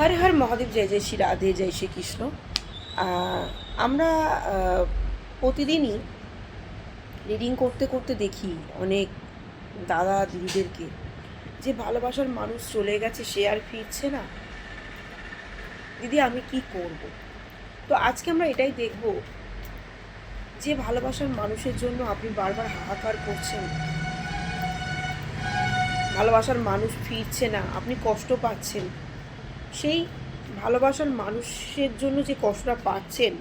হর হর মহাদেব, জয় জয় শ্রী রাধে, জয় শ্রীকৃষ্ণ। আমরা প্রতিদিনই রিডিং করতে করতে দেখি অনেক দাদা দিদিদেরকে যে ভালোবাসার মানুষ চলে গেছে, সে আর ফিরছে না। দিদি আমি কি করব? তো আজকে আমরা এটাই দেখব যে ভালোবাসার মানুষের জন্য আপনি বারবার হাহাকার করছেন, ভালোবাসার মানুষ ফিরছে না, আপনি কষ্ট পাচ্ছেন। সেই ভালোবাসার মানুষের জন্য যে কষ্টটা পাচ্ছেন,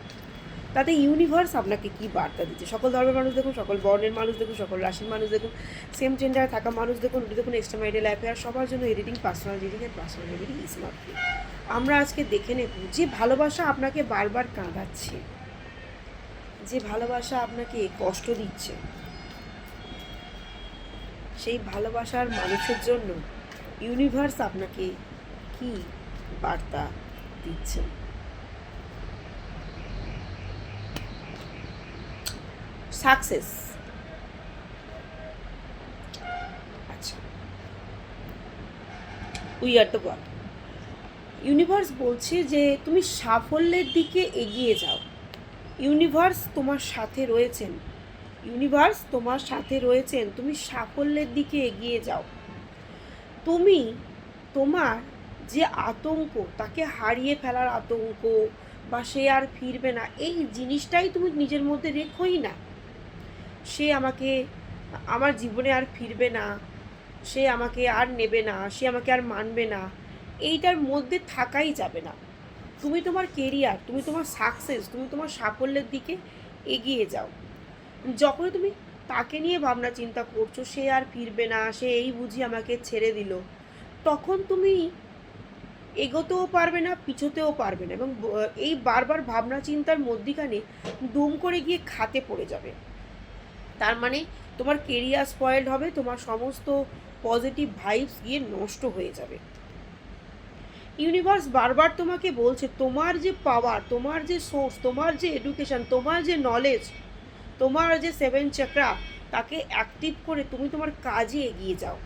তাতে ইউনিভার্স আপনাকে কি বার্তা দিচ্ছে। সকল ধর্মের মানুষ দেখুন, সকল বর্ণের মানুষ দেখুন, সকল রাশির মানুষ দেখুন, সেম জেন্ডারে থাকা মানুষ দেখুন, দেখুন এক্সট্রা ম্যারিটাল অ্যাফেয়ার, সবার জন্য এডিটিং, পার্সোনাল রিডিংয়ের personal reading is not free. আমরা আজকে দেখে নেব যে ভালোবাসা আপনাকে বারবার কাঁদাচ্ছে, যে ভালোবাসা আপনাকে কষ্ট দিচ্ছে, সেই ভালোবাসার মানুষের জন্য ইউনিভার্স আপনাকে কি বার্তা দিচ্ছেন। সাকসেস। আচ্ছা, we are the god. Universe বলছে যে তুমি সাফল্যের দিকে এগিয়ে যাও। ইউনিভার্স তোমার সাথে রয়েছেন, ইউনিভার্স তোমার সাথে রয়েছেন, তুমি সাফল্যের দিকে এগিয়ে যাও। তুমি তোমার যে আতঙ্ক, তাকে হারিয়ে ফেলার আতঙ্ক বা সে আর ফিরবে না, এই জিনিসটাই তুমি নিজের মধ্যে রেখোই না। সে আমাকে আমার জীবনে আর ফিরবে না, সে আমাকে আর নেবে না, সে আমাকে আর মানবে না, এইটার মধ্যে থাকাই যাবে না। তুমি তোমার কেরিয়ার, তুমি তোমার সাকসেস, তুমি তোমার সাফল্যের দিকে এগিয়ে যাও। যখনই তুমি তাকে নিয়ে ভাবনা চিন্তা করছো, সে আর ফিরবে না, সে এই বুঝি আমাকে ছেড়ে দিল, তখন তুমি এগোতেও পারবে না, পিছোতেও পারবে না, এবং এই বারবার ভাবনা চিন্তার মধ্যিখানে দুম করে গিয়ে খাতে পড়ে যাবে। তার মানে তোমার কেরিয়ার স্পয়েলড হবে, তোমার সমস্ত পজিটিভ ভাইবস গিয়ে নষ্ট হয়ে যাবে। ইউনিভার্স বারবার তোমাকে বলছে তোমার যে পাওয়ার, তোমার যে সোর্স, তোমার যে এডুকেশন, তোমার যে নলেজ, তোমার যে 7 চক্রা, তাকে অ্যাক্টিভ করে তুমি তোমার কাজে এগিয়ে যাও।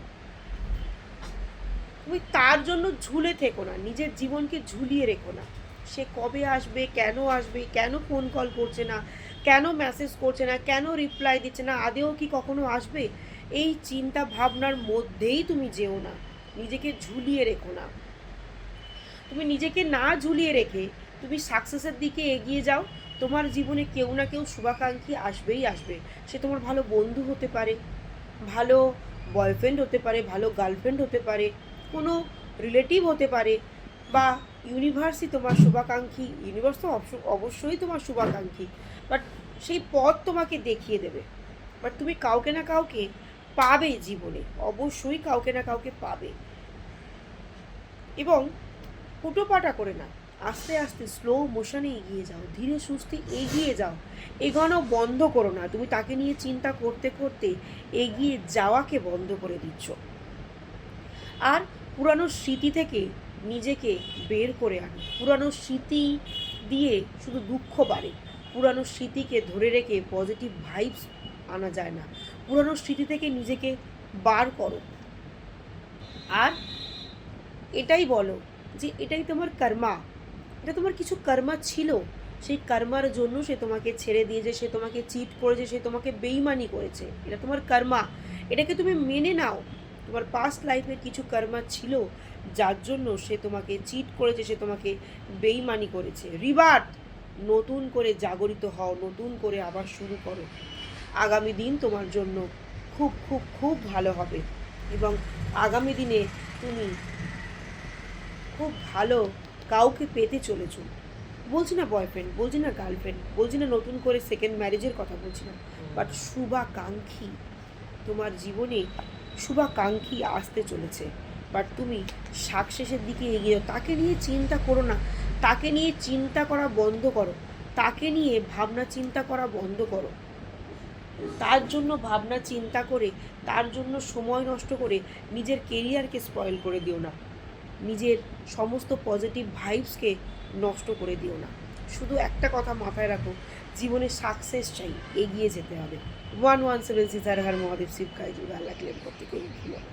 তুমি তার জন্য ঝুলে থেকো না, নিজের জীবনকে ঝুলিয়ে রেখো না। সে কবে আসবে, কেন ফোন কল করছে না, কেন মেসেজ করছে না, কেন রিপ্লাই দিচ্ছে না, আদেও কি কখনো আসবে, এই চিন্তা ভাবনার মধ্যেই তুমি যেও না, নিজেকে ঝুলিয়ে রেখো না। তুমি নিজেকে না ঝুলিয়ে রেখে তুমি সাকসেসের দিকে এগিয়ে যাও। তোমার জীবনে কেউ না কেউ শুভাকাঙ্ক্ষী আসবেই আসবে। সে তোমার ভালো বন্ধু হতে পারে, ভালো বয়ফ্রেন্ড হতে পারে, ভালো গার্লফ্রেন্ড হতে পারে, কোনো রিলেটিভ হতে পারে, বা ইউনিভার্সই তোমার শুভাকাঙ্ক্ষী। ইউনিভার্স তো অবশ্যই তোমার শুভাকাঙ্ক্ষী, বাট সেই পথ তোমাকে দেখিয়ে দেবে। বাট তুমি কাউকে না কাউকে পাবে জীবনে, অবশ্যই কাউকে না কাউকে পাবে। এবং হুটোপাটা করে না, আস্তে আস্তে স্লো মোশনে এগিয়ে যাও, ধীরে সুস্থে এগিয়ে যাও। এগোনো বন্ধ করো না। তুমি তাকে নিয়ে চিন্তা করতে করতে এগিয়ে যাওয়াকে বন্ধ করে দিচ্ছ। আর পুরানো স্মৃতি থেকে নিজেকে বের করে আনো। পুরানো স্মৃতি দিয়ে শুধু দুঃখ বাড়ে, পুরানো স্মৃতিকে ধরে রেখে পজিটিভ ভাইবস আনা যায় না। পুরানো স্মৃতি থেকে নিজেকে বার করো, আর এটাই বলো যে এটাই তোমার কর্মা, এটা তোমার কিছু কর্মা ছিল, সেই কর্মার জন্য সে তোমাকে ছেড়ে দিয়েছে, সে তোমাকে চিট করেছে, সে তোমাকে বেইমানি করেছে, এটা তোমার কর্মা। এটাকে তুমি মেনে নাও। তোমার পাস্ট লাইফে কিছু কর্মা ছিল যার জন্য সে তোমাকে চিট করেছে, সে তোমাকে বেইমানি করেছে। রিবার্থ, নতুন করে জাগরিত হও, নতুন করে আবার শুরু করো। আগামী দিন তোমার জন্য খুব খুব খুব ভালো হবে, এবং আগামী দিনে তুমি খুব ভালো কাউকে পেতে চলেছ। বলছি না বয়ফ্রেন্ড, বলছি না গার্লফ্রেন্ড, বলছি না নতুন করে সেকেন্ড ম্যারেজের কথা বলছি না, বাট শুভাকাঙ্ক্ষী তোমার জীবনে, শুভাকাঙ্ক্ষী আসতে চলেছে। বাট তুমি সাকসেসের দিকে এগিয়ে যাও। তাকে নিয়ে চিন্তা করো না, তাকে নিয়ে চিন্তা করা বন্ধ করো, তাকে নিয়ে ভাবনা চিন্তা করা বন্ধ করো। তার জন্য ভাবনা চিন্তা করে, তার জন্য সময় নষ্ট করে নিজের কেরিয়ারকে স্পয়েল করে দিও না, নিজের সমস্ত পজিটিভ ভাইবসকে নষ্ট করে দিও না। শুধু একটা কথা মাথায় রাখো, জীবনে সাকসেস চাই, এগিয়ে যেতে হবে। 117 সিজার হর মহাদেব শিব কাই যুগ আল্লাহ ক্লেম করতে কেউ ভুলো না।